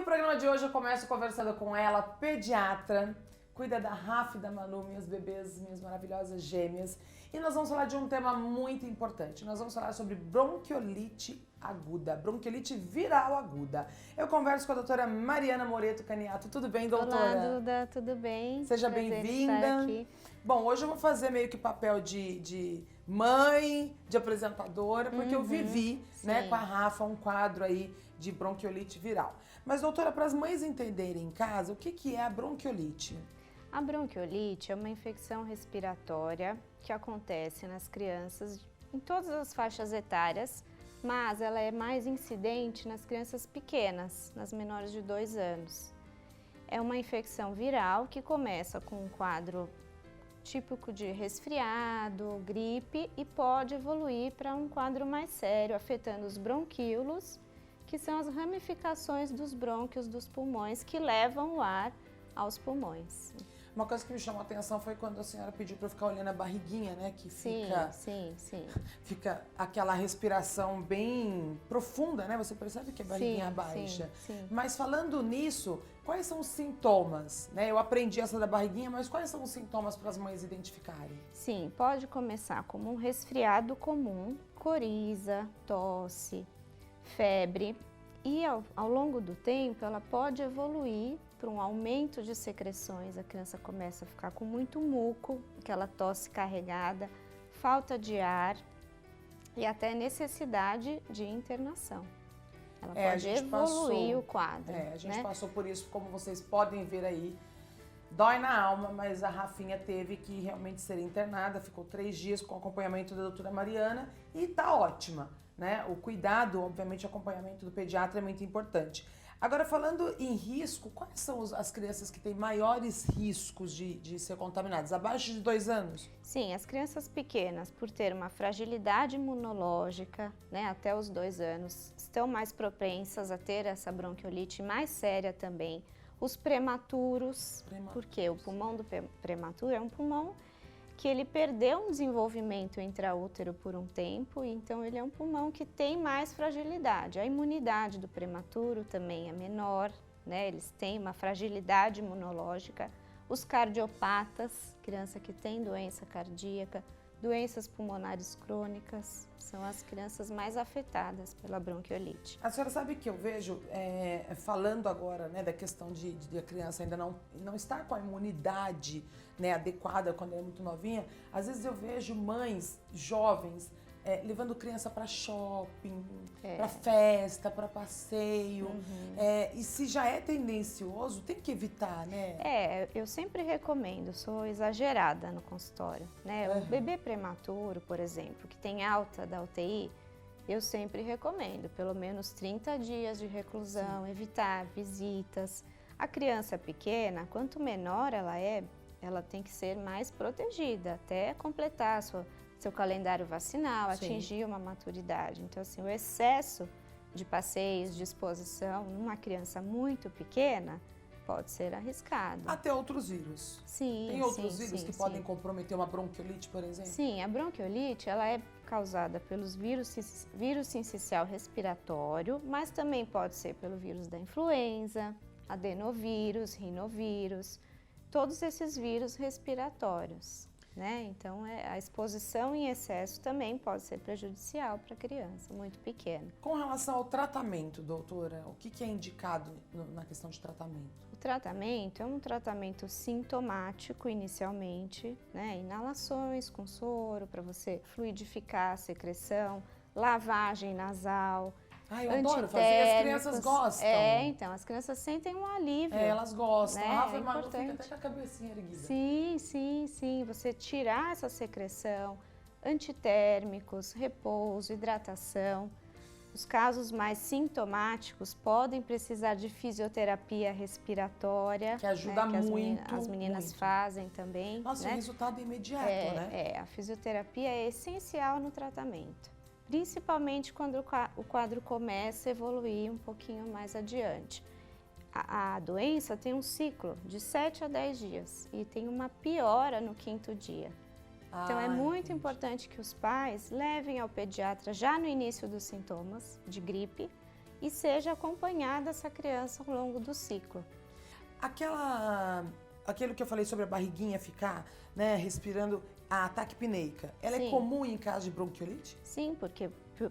programa de hoje eu começo conversando com ela, pediatra, cuida da Rafa e da Manu, minhas bebês, minhas maravilhosas gêmeas. E nós vamos falar de um tema muito importante. Nós vamos falar sobre bronquiolite aguda, bronquiolite viral aguda. Eu converso com a doutora Mariana Moreto Caniato. Tudo bem, doutora? Olá, Duda, tudo bem? Seja bem-vinda. Bom, hoje eu vou fazer meio que papel de mãe, de apresentadora, porque eu vivi, né, com a Rafa um quadro aí de bronquiolite viral. Mas, doutora, para as mães entenderem em casa, o que é a bronquiolite? A bronquiolite é uma infecção respiratória que acontece nas crianças em todas as faixas etárias, mas ela é mais incidente nas crianças pequenas, nas menores de 2 anos. É uma infecção viral que começa com um quadro típico de resfriado, gripe e pode evoluir para um quadro mais sério, afetando os bronquíolos, que são as ramificações dos brônquios dos pulmões que levam o ar aos pulmões. Uma coisa que me chamou a atenção foi quando a senhora pediu para eu ficar olhando a barriguinha, né? Que fica aquela respiração bem profunda, né? Você percebe que a barriguinha baixa. Sim. Mas falando nisso, quais são os sintomas? Né? Eu aprendi essa da barriguinha, mas quais são os sintomas para as mães identificarem? Sim, pode começar como um resfriado comum, coriza, tosse, febre. E ao longo do tempo, ela pode evoluir para um aumento de secreções. A criança começa a ficar com muito muco, aquela tosse carregada, falta de ar e até necessidade de internação. Ela pode evoluir o quadro. A gente passou por isso, como vocês podem ver aí. Dói na alma, mas a Rafinha teve que realmente ser internada, ficou 3 dias com acompanhamento da doutora Mariana e tá ótima, né? O cuidado, obviamente, o acompanhamento do pediatra é muito importante. Agora, falando em risco, quais são as crianças que têm maiores riscos de ser contaminadas? Abaixo de 2 anos? Sim, as crianças pequenas, por ter uma fragilidade imunológica, né, até os 2 anos, estão mais propensas a ter essa bronquiolite mais séria também. Os prematuros, porque o pulmão do prematuro é um pulmão que ele perdeu um desenvolvimento intraútero por um tempo, e então ele é um pulmão que tem mais fragilidade. A imunidade do prematuro também é menor, né? Eles têm uma fragilidade imunológica. Os cardiopatas, criança que tem doença cardíaca, doenças pulmonares crônicas, são as crianças mais afetadas pela bronquiolite. A senhora sabe que eu vejo, falando agora, né, da questão de a criança ainda não estar com a imunidade, né, adequada quando ela é muito novinha, às vezes eu vejo mães jovens levando criança para shopping, para festa, para passeio. E se já é tendencioso, tem que evitar, né? Eu sempre recomendo, sou exagerada no consultório, né? O bebê prematuro, por exemplo, que tem alta da UTI, eu sempre recomendo pelo menos 30 dias de reclusão, evitar visitas. A criança pequena, quanto menor ela tem que ser mais protegida até completar seu calendário vacinal, atingir uma maturidade. Então, assim, o excesso de passeios, de exposição numa criança muito pequena pode ser arriscado. Até outros vírus. Sim, tem outros vírus que podem comprometer uma bronquiolite, por exemplo? Sim, a bronquiolite ela é causada pelos vírus sincicial respiratório, mas também pode ser pelo vírus da influenza, adenovírus, rinovírus, todos esses vírus respiratórios. Né? Então, a exposição em excesso também pode ser prejudicial para a criança muito pequena. Com relação ao tratamento, doutora, o que é indicado na questão de tratamento? O tratamento é um tratamento sintomático inicialmente, né? Inalações com soro para você fluidificar a secreção, lavagem nasal. Eu adoro fazer, as crianças gostam. Então, as crianças sentem um alívio. Elas gostam. Né? A Rafa e Manu fica até com a cabecinha erguida. Sim. Você tirar essa secreção, antitérmicos, repouso, hidratação. Os casos mais sintomáticos podem precisar de fisioterapia respiratória. Que ajuda muito. As meninas fazem também. Nossa, o resultado é imediato, né? A fisioterapia é essencial no tratamento. Principalmente quando o quadro começa a evoluir um pouquinho mais adiante. A doença tem um ciclo de 7 a 10 dias e tem uma piora no 5º dia. Então é muito importante que os pais levem ao pediatra já no início dos sintomas de gripe e seja acompanhada essa criança ao longo do ciclo. Aquilo que eu falei sobre a barriguinha ficar, né, respirando, a taquipneica, ela é comum em caso de bronquiolite? Sim, porque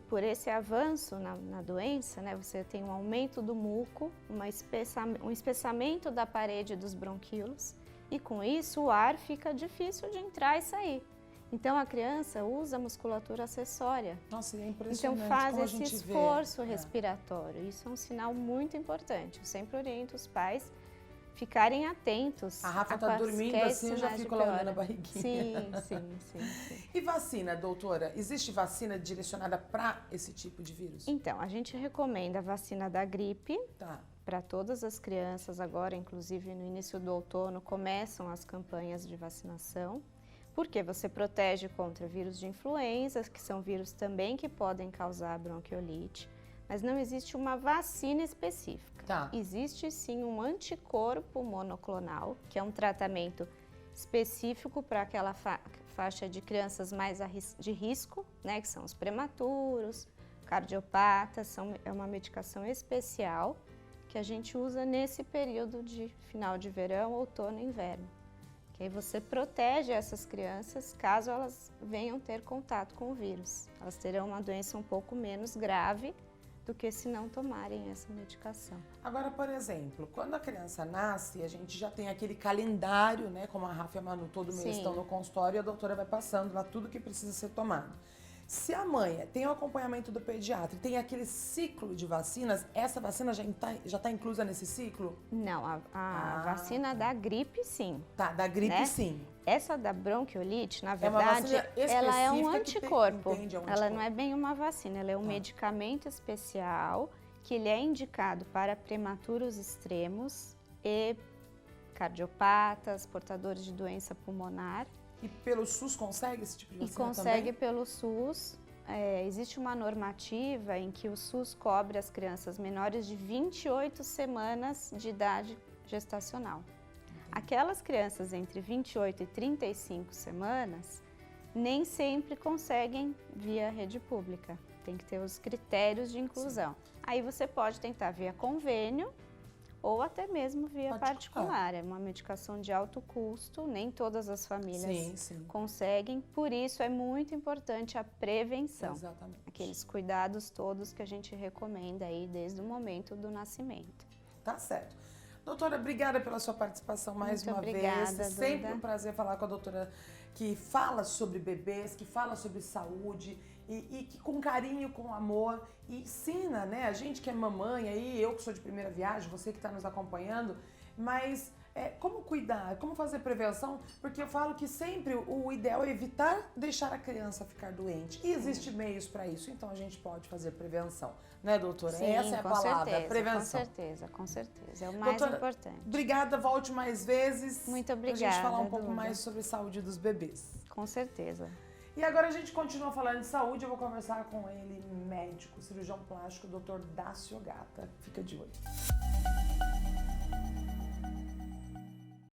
por esse avanço na doença, né, você tem um aumento do muco, um espessamento da parede dos bronquíolos e com isso o ar fica difícil de entrar e sair. Então a criança usa a musculatura acessória. Nossa, é impressionante. Então faz como a esse gente esforço vê. respiratório. Isso é um sinal muito importante. Eu sempre oriento os pais ficarem atentos. A Rafa tá dormindo assim, eu já fico lá olhando a barriguinha. Sim. E vacina, doutora? Existe vacina direcionada para esse tipo de vírus? Então, a gente recomenda a vacina da gripe para todas as crianças agora, inclusive no início do outono, começam as campanhas de vacinação, porque você protege contra vírus de influenza, que são vírus também que podem causar bronquiolite, mas não existe uma vacina específica. Existe sim um anticorpo monoclonal, que é um tratamento específico para aquela faixa de crianças mais de risco, né, que são os prematuros, cardiopatas, é uma medicação especial que a gente usa nesse período de final de verão, outono e inverno. Que aí você protege essas crianças caso elas venham ter contato com o vírus. Elas terão uma doença um pouco menos grave do que se não tomarem essa medicação. Agora, por exemplo, quando a criança nasce, a gente já tem aquele calendário, né? Como a Rafa e a Manu todo mês estão no consultório e a doutora vai passando lá tudo que precisa ser tomado. Se a mãe tem o acompanhamento do pediatra e tem aquele ciclo de vacinas, essa vacina já tá inclusa nesse ciclo? Não, a vacina da gripe, sim. Da gripe, sim. Essa da bronquiolite, na verdade, ela é um anticorpo. Ela não é bem uma vacina, ela é um medicamento especial que ele é indicado para prematuros extremos e cardiopatas, portadores de doença pulmonar. E pelo SUS consegue esse tipo de vacina também? E consegue pelo SUS. Existe uma normativa em que o SUS cobre as crianças menores de 28 semanas de idade gestacional. Aquelas crianças entre 28 e 35 semanas nem sempre conseguem via rede pública. Tem que ter os critérios de inclusão. Aí você pode tentar via convênio ou até mesmo via particular. É uma medicação de alto custo, nem todas as famílias conseguem. Por isso é muito importante a prevenção. Exatamente. Aqueles cuidados todos que a gente recomenda aí desde o momento do nascimento. Tá certo. Doutora, obrigada pela sua participação mais uma vez. Sempre um prazer falar com a doutora que fala sobre bebês, que fala sobre saúde e que com carinho, com amor, e ensina, né? A gente que é mamãe aí, eu que sou de primeira viagem, você que está nos acompanhando, mas como cuidar, como fazer prevenção, porque eu falo que sempre o ideal é evitar deixar a criança ficar doente. E existem meios para isso, então a gente pode fazer prevenção. Né, doutora? Sim, essa é a palavra, certeza, prevenção. Com certeza. É o mais importante. Obrigada, volte mais vezes. Muito obrigada, pra gente falar um pouco mais sobre saúde dos bebês. Com certeza. E agora a gente continua falando de saúde, eu vou conversar com ele, médico, cirurgião plástico, Dr. Dácio Gata. Fica de olho.